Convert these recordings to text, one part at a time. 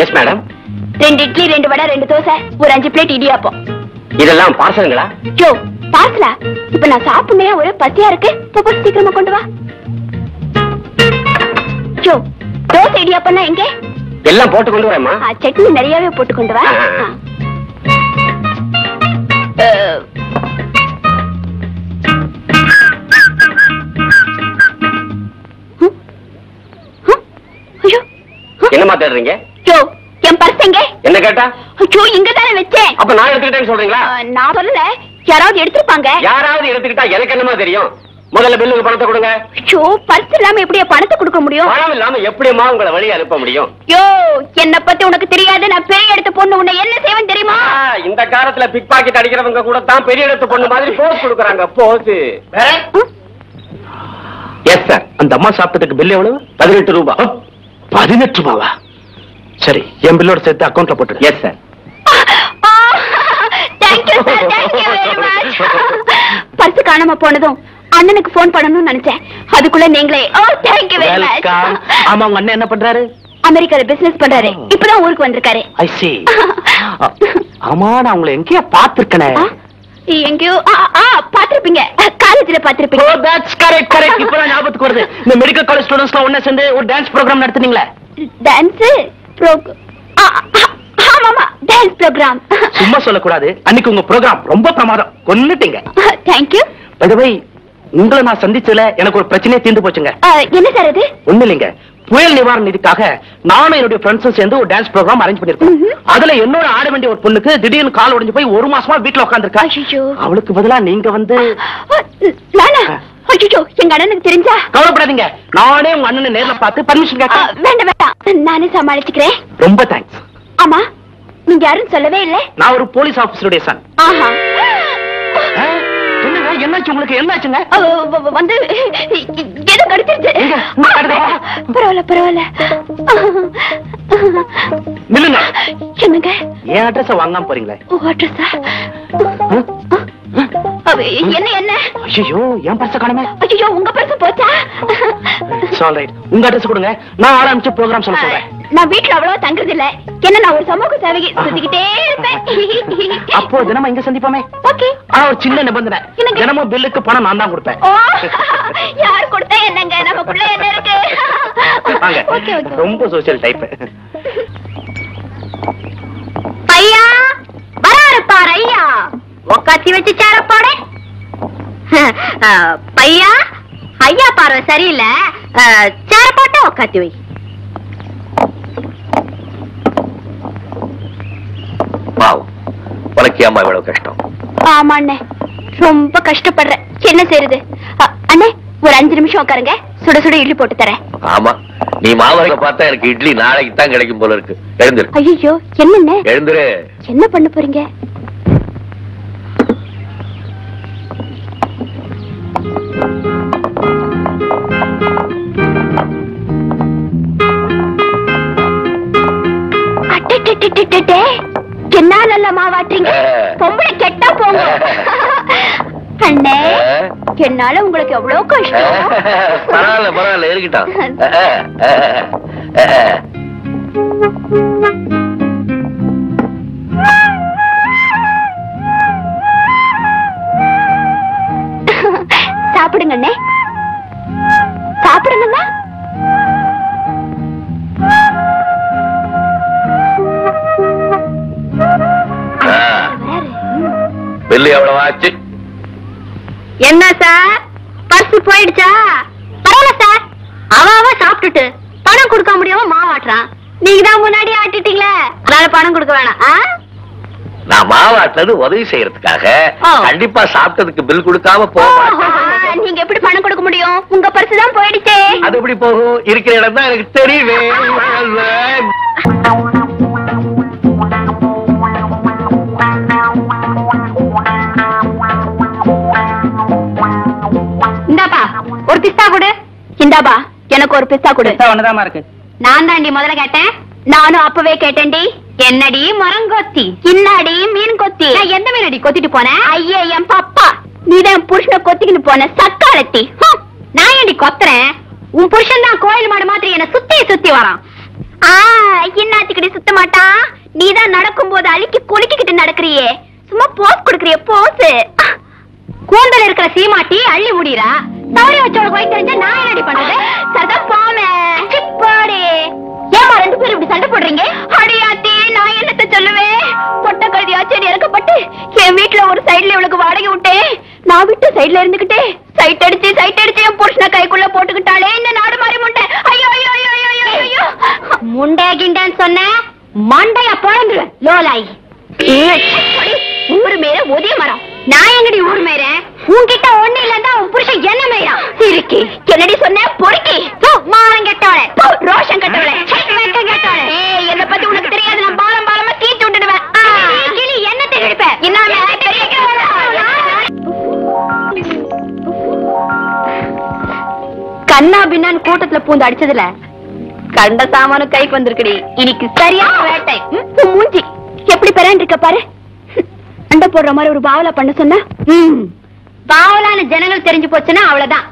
Yes madam. 2 idli 2 வடை 2 தோசை ஒரு 5 plate idiyappam. இதெல்லாம் பார்சலுங்களா? யோ பார்சலா? இப்ப நான் சாப்பிடுமே ஒரு பசியா இருக்கு. இப்போ சீக்கிரமா கொண்டு வா. யோ தோசை இடியாப்பம்னா எங்க? எல்லாம் போட்டு கொண்டு வரேம்மா. சட்னி நிறையவே போட்டு கொண்டு வா. என்னமா தேடுறீங்க? யோ என் பர்ஸ் எங்க? என்ன கேட்டா? ஐயோ இங்க தானே வச்சேன். அப்ப நான் எடுத்துக்கிட்டேன்னு சொல்றீங்களா? நான் சொல்லல, யாராவது எடுத்துப்பாங்க. யாராவது எடுத்துக்கிட்டா எனக்கு என்னமா தெரியும்? முதல்ல பில்லுக்கு பணத்தை கொடுங்க. ஐயோ பர்ஸ் இல்லாம எப்படியா பணத்தை கொடுக்க முடியும்? பணம் இல்லாம எப்படிமா உங்களை வழி அனுப்ப முடியும்? யோ என்ன பத்தி உனக்கு தெரியாது. நான் பெரிய இடத்து பொண்ணு. உன்னை என்ன செய்வேன் தெரியுமா? இந்த காலத்துல பிக் பாக்கெட் அடிக்கிறவங்க கூட தான் பெரிய இடத்து பொண்ணு மாதிரி போஸ் கொடுக்கறாங்க. போஸ். Yes sir. அந்த அம்மா சாப்பிட்டதுக்கு பில் எவ்வளவு? 18 ரூபாய். 18 ரூபாவா? சரி, என் பில்லோட சேர்த்து அக்கவுண்ட்ல போட்டு. Yes sir. Thank you sir. Thank you very much. Purse காணாம போனதும் அண்ணனுக்கு போன் பண்ணணும்னு நினைச்சேன். அதுக்குள்ள நீங்களே தேங்க் யூ வெரி மச். ஆமா, உங்க அண்ணன் என்ன பண்றாரு? அமெரிக்கால பிசினஸ் பண்றாரு. இப்பதான் ஊருக்கு வந்திருக்காரு. ஐ see. ஆமா, நான் உங்களை எங்கேயா பாத்துர்க்கனே? எங்கயோ பாத்திருப்பீங்க. காலேஜ்ல பாத்திருப்பீங்க. Oh that's correct correct. இப்பதான் ஞாபகத்துக்கு வருது. இந்த மெடிக்கல் காலேஜ் ஸ்டூடண்ட்ஸ்லாம் ஒண்ணா சேர்ந்து ஒரு டான்ஸ் ப்ரோகிராம் நடத்துனீங்களே? டான்ஸ் ஆமாமா, டான்ஸ் ப்ரோகிராம். சும்மா சொல்லக்கூடாது. அன்னைக்கு உங்க ப்ரோகிராம் ரொம்ப பிரமாதம். கொன்னுட்டீங்க. Thank you. By the way, உங்களை நான் சந்திச்சதுல எனக்கு ஒரு பிரச்சனையே தீர்ந்து போச்சுங்க. என்ன சார் அது? ஒண்ணு இல்லைங்க. புயல் நிவாரண நிதிக்காக நானும் என்னுடைய ஃப்ரெண்ட்ஸும் சேர்ந்து ஒரு டான்ஸ் ப்ரோகிராம் அரேஞ்ச் பண்ணிருக்கோம். அதுல என்னோட ஆட வேண்டிய ஒரு பொண்ணுக்கு திடீர்னு கால் உடைஞ்சு போய் 1 மாசமா வீட்டுல உட்காந்துருக்கா. அவளுக்கு பதிலா நீங்க வந்து எங்க அண்ணனுக்கு தெரிஞ்சா? கவலைப்படாதீங்க, நானே உங்க அண்ணனை நேர்ல பார்த்து பர்மிஷன் கேட்க. வேண்டாம் வேண்டாம், நானே சமாளிச்சுக்கிறேன். ரொம்ப தேங்க்ஸ். ஆமா, நீங்க யாரும் சொல்லவே இல்லை. நான் ஒரு போலீஸ் ஆபீசருடைய சன். ஆஹா. என்னங்க என்னாச்சு உங்களுக்கு? என்னாச்சுங்க? வந்து ஏதோ கடிச்சிருச்சு. பரவாயில்ல பரவாயில்ல. நில்லுங்க. என்னங்க என் அட்ரஸ் வாங்காம போறீங்களே? அட்ரஸா? என்ன என்ன? ஐயோ, என் பர்ஸ் காணுமே. ஐயோ, உங்க பர்ஸ் போச்சா? ஆல்ரைட், உங்க அட்ரஸ் கொடுங்க. நான் ஆரம்பிச்சு ப்ரோகிராம் சொல்ல சொல்றேன். நான் வீட்டுல அவ்வளவா தங்குறது இல்ல. என்ன, நான் ஒரு சமூக சேவைக்கு சுத்திக்கிட்டே இருப்பேன். அப்போ தினமும் இங்க சந்திப்போமே? ஓகே. ஆனா ஒரு சின்ன நிபந்தனை, தினமும் பில்லுக்கு பணம் நான் தான் கொடுப்பேன். யார் கொடுத்தா என்னங்க, நமக்குள்ள என்ன இருக்கு? Okay okay. ரொம்ப சோஷியல் டைப். ஐயா வராரு பாரு. ஐயா உக்காத்தி வச்சு சேர போடு. பையா, ஐயா பாரு சரியில்லை. சேர போட்டு உக்காத்தி வை. உனக்கு ஏமா இவ்வளவு கஷ்டம்? ஆமா அண்ணே, ரொம்ப கஷ்டப்படுறேன். என்ன செய்யறது? அண்ணே ஒரு 5 நிமிஷம் உட்காருங்க, சுட சுட இட்லி போட்டு தரேன். ஆமா, நீ மாவரைக்க பார்த்தா எனக்கு இட்லி நாளைக்கு தான் கிடைக்கும் போல இருக்கு. எழுந்துரு. ஐயோ என்னண்ணே? எழுந்துரு. என்ன பண்ண போறீங்க? என்ன நல்ல மாவாட்டுறீங்க? பொம்பளை கெட்டா போங்க. அண்ணே, என்னால உங்களுக்கு எவ்வளவு கஷ்டம். பரவாயில்ல பரவாயில்ல, இருக்கட்டும். சாப்பிடுங்க அண்ணே, சாப்பிடுங்க. பில்லு எவ்வளவு ஆச்சு? என்ன சார், பர்ஸ் போயிடுச்சா? பரவாயில்ல சார், அவ சாப்பிட்டுட்டு பணம் கொடுக்க முடியாம மாவாட்டுறான். நீங்க தான் முன்னாடி ஆட்டிட்டீங்களே, அதனால பணம் கொடுக்க வேணாம். நான் மாவாட்டினது உதவி செய்யறதுக்காக. கண்டிப்பா சாப்பிட்டதுக்கு பில் கொடுக்காம போக. நீங்க எப்படி பணம் கொடுக்க முடியும்? உங்க பர்ஸ் தான் போயிடுச்சே. அது எப்படி போகும்? இருக்கிற இடம் தான் எனக்கு தெரியுமே. இந்தாப்பா ஒரு பிஸ்தா கொடு. இந்தாப்பா எனக்கு ஒரு பிஸ்தா கொடு. ஒண்ணுதாமா இருக்கு. நான் தாண்டி முதல்ல கேட்டேன். நானும் அப்பவே கேட்டேன்டி. என்னடி மரங்கொத்தி, இன்னாடி மீன் கொத்தி. நான் எந்த மீனடி கொத்திட்டு போனேன்? ஐயே என் பப்பா, நீதான் புருஷனை கொத்திக்கிட்டு போன சக்காலத்தி. நான் ஏண்டி கொத்துறேன்? உன் புருஷன் தான் கோயில் மாடு மாதிரி என்ன சுத்தி சுத்தி வரான். இன்னாத்துக்கிட்ட சுத்த மாட்டா. நீதான் நடக்கும் போது அழுக்கி குலுக்கிக்கிட்டு நடக்கிறியே, சும்மா போஸ் கொடுக்கறிய போஸ். கூந்தல் இருக்கிற சீமாட்டி அள்ளி முடியறா. சௌரி வச்சோட போய் தெரிஞ்சா நான் என்னடி பண்றது? சதா போமே போடி. ஏமா ரெண்டு பேரும் இப்படி சண்டை போடுறீங்க? அடியாத்தி, நான் என்னத்த சொல்லுவேன்? பொட்ட கழுதியாச்சு இறக்கப்பட்டு என் வீட்டுல ஒரு சைடுல இவளுக்கு வாடகை விட்டேன். நான் விட்டு சைடுல இருந்துகிட்டே சைட் அடிச்சு என் புருஷனை கைக்குள்ள போட்டுக்கிட்டாலே இந்த நாடு மாறி முண்டை. ஐயோ ஐயோ ஐயோ ஐயோ ஐயோ, முண்டை கிண்டன்னு சொன்ன மண்டைய பொழந்துருவேன் லோலாய். ஊர் மேல ஒதிய மரம், நான் எங்கடி ஊர் மேற? உன்கிட்ட ஒண்ணு இல்லன்னா உன் புருஷன் என்ன மேறான்? சிரிக்கி என்னடி சொன்ன? பொறுக்கி மானம் கெட்டவளே, ரோஷம் கெட்டவளே, வெட்கம் கெட்டவளே. என்ன பத்தி உனக்கு தெரியாது. நான் பாலமா தீட்டு விட்டுடுவேன். கிளி என்ன தெரிவிப்ப? கண்ணா பின்னான்னு கூட்டத்துல பூந்து அடிச்சதுல கண்ட சாமானும் கைக்கு வந்திருக்கடி. இன்னைக்கு சரியான வேட்டை. மூஞ்சி எப்படி பெறான் இருக்க பாரு. சண்டை போடுற மாதிரி ஒரு பாவலா பண்ண சொன்ன, பாவலான ஜனங்கள் தெரிஞ்சு போச்சுன்னா அவ்வளவுதான்.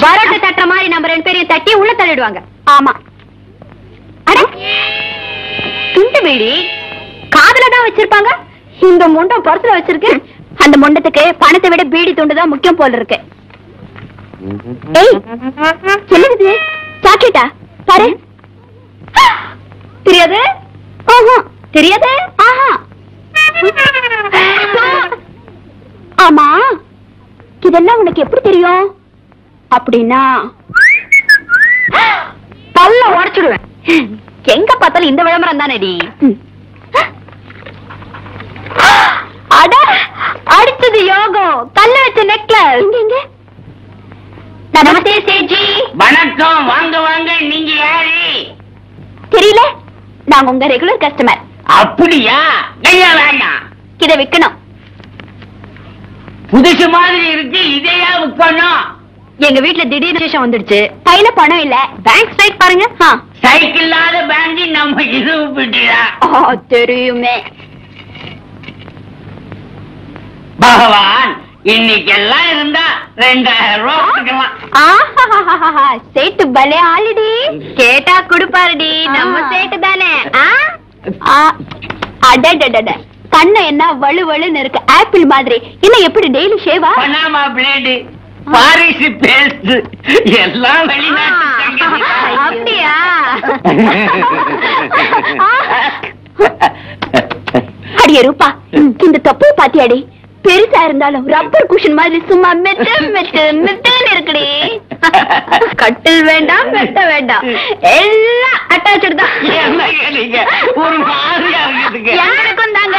பரோட்டை தட்டுற மாதிரி நம்ம ரெண்டு பேரையும் தட்டி உள்ள தள்ளிடுவாங்க. ஆமா, அட துண்டு மீடி காதுல தான் வச்சிருப்பாங்க. இந்த முண்டம் பர்சுல வச்சிருக்கு. அந்த முண்டத்துக்கு பணத்தை விட பீடி துண்டு தான் முக்கியம் போல இருக்கு. ஏய், என்னது சாக்லேட்டா? பாரு. தெரியாது? தெரியாது. ஆமா, இதெல்லாம் உனக்கு எப்படி தெரியும்? அப்படின்னா பல்ல உடைச்சிடுவேன். எங்க பார்த்தாலும் இந்த விளம்பரம் தானடி. அட, அடிச்சது யோகம். கல்ல வச்ச நெக்லஸ். இங்க நமஸ்தே சேஜி. வணக்கம். வாங்க வாங்க. நீங்க யாரு? தெரியல, நாங்க உங்க ரெகுலர் கஸ்டமர். அப்படியா? ஐயா வேண்டாம், இத விக்கணும். புதுசு மாதிரி இருக்கு, இதையா விற்கணும்? எங்க வீட்டுல திடீர் விசேஷம் வந்துடுச்சு. கையில பணம் இல்ல. பேங்க் ஸ்ட்ரைக் பாருங்க. சைக்கிள் இல்லாத பேங்க் நம்ம இது விட்டுடா. தெரியுமே. பகவான், இன்னைக்கெல்லாம் இருந்தா 2000 ரூபாய். சேட்டு பலே ஆல்ரெடி கேட்டா குடுப்பாருடி. நம்ம சேட்டு தானே. அடடடட, கண்ணு என்ன வலு வலுன்னு இருக்கு, ஆப்பிள் மாதிரி. என்ன எப்படி டெய்லி ஷேவா? பனாமா பிளேடு, பாரிஸ் பேஸ்ட் எல்லாம் வெளிநாட்டு. அப்படியா? அடியே ரூபா, இந்த தொப்பை பாத்தியாடி? பெருசா இருந்தாலும் ரப்பர் குஷன் மாதிரி சும்மா மெத்து மெத்து மெத்துன்னு இருக்குடி. கட்டில் வேண்டாம், வெட்ட வேண்டாம், எல்லாம் அட்டாச்சு தான். ஒரு மாதிரியா இருக்குதுங்க. யாருக்கும் தாங்க.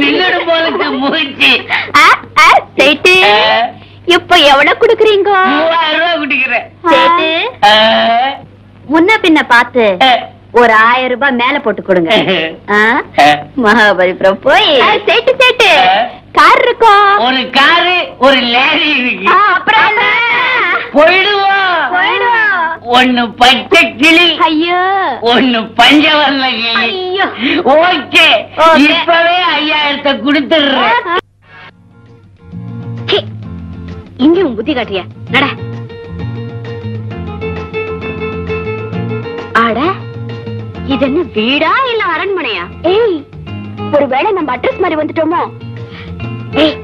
நின்னுடும் போலுக்கு மூச்சு. சேட்டு, இப்ப எவ்வளவு குடுக்குறீங்க? 3000 ரூபாய் குடிக்கிறேன். சேட்டு, முன்ன பின்ன பார்த்து ஒரு 1000 ரூபாய் மேல போட்டு கொடுங்க. மகாபலிபுரம் போய் சேட்டு சேட்டு கார் இருக்கும். ஒரு காரு, ஒரு லேடி இருக்கு. அப்புறம் என்ன? போயிடுவோம். ஒண்ணு பச்சை கிளி, ஐயோ ஒண்ணு பஞ்சவர்ண கிளி. ஐயோ. ஓகே, இப்பவே 5000 கொடுத்துடுறேன். இங்கேயும் புத்தி காட்டிய நட. ஆட, இது என்ன வீடா இல்ல அரண்மனையா? ஏய், ஒருவேளை நம்ம அட்ரஸ் மாதிரி வந்துட்டோமோ? ஏய்,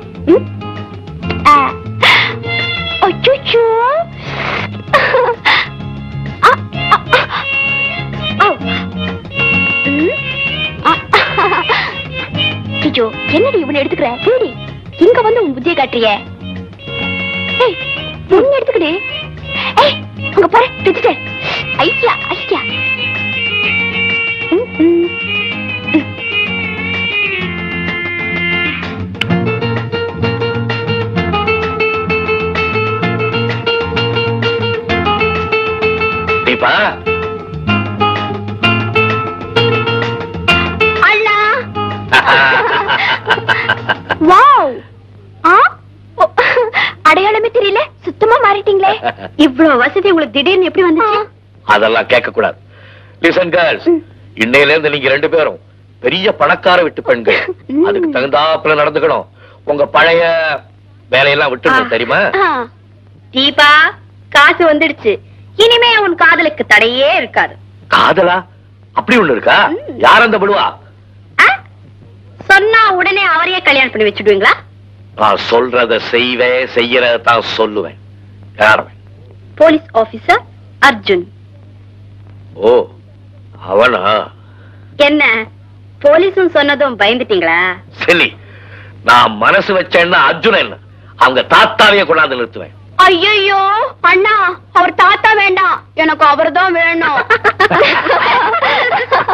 அச்சோ, என்னடி இவனை எடுத்துக்கிற? வீடி இங்க வந்து உன் புத்தியை காட்டுறிய. ஏய், பொண்ணு எடுத்துக்கிடு. ஏய், அங்க பாரு, திட்டுட்டேன். ஐயா ஐயா. தீபா, அண்ணா. வாவ். அடையாளமே தெரியல, சுத்தமா மாறிட்டீங்களே. இவ்வளவு வசதி உங்களுக்கு திடீர்னு எப்படி வந்துச்சு? அதெல்லாம் கேட்க கூடாது. லிசன் கேர்ள்ஸ், இன்னையில இருந்து நீங்க 2 பேரும் பெரிய பணக்கார விட்டு பெண்கள். அதுக்கு தகுந்தாப்புல நடந்துக்கணும். உங்க பழைய வேலையெல்லாம் விட்டுணும், தெரியுமா? தீபா, காசு வந்துடுச்சு, இனிமே உன் காதலுக்கு தடையே இருக்காது. காதலா? அப்படி ஒண்ணு இருக்கா? யார் அந்த படுவா? சொன்னா உடனே அவரையே கல்யாணம் பண்ணி வச்சுடுவீங்களா? நான் சொல்றத செய்வேன், செய்யறத தான் சொல்லுவேன். யார் அவன்? Police officer Arjun. ஓ, அவனா? என்ன போலீஸும் சொன்னதும் பயந்துட்டீங்களா? சரி, நான் மனசு வச்சேன்னா அர்ஜுன் என்ன அவங்க தாத்தாவையே கொண்டாந்து நிறுத்துவேன். ஐயோ அண்ணா, அவர் தாத்தா வேண்டாம், எனக்கு அவர்தான் வேணும்.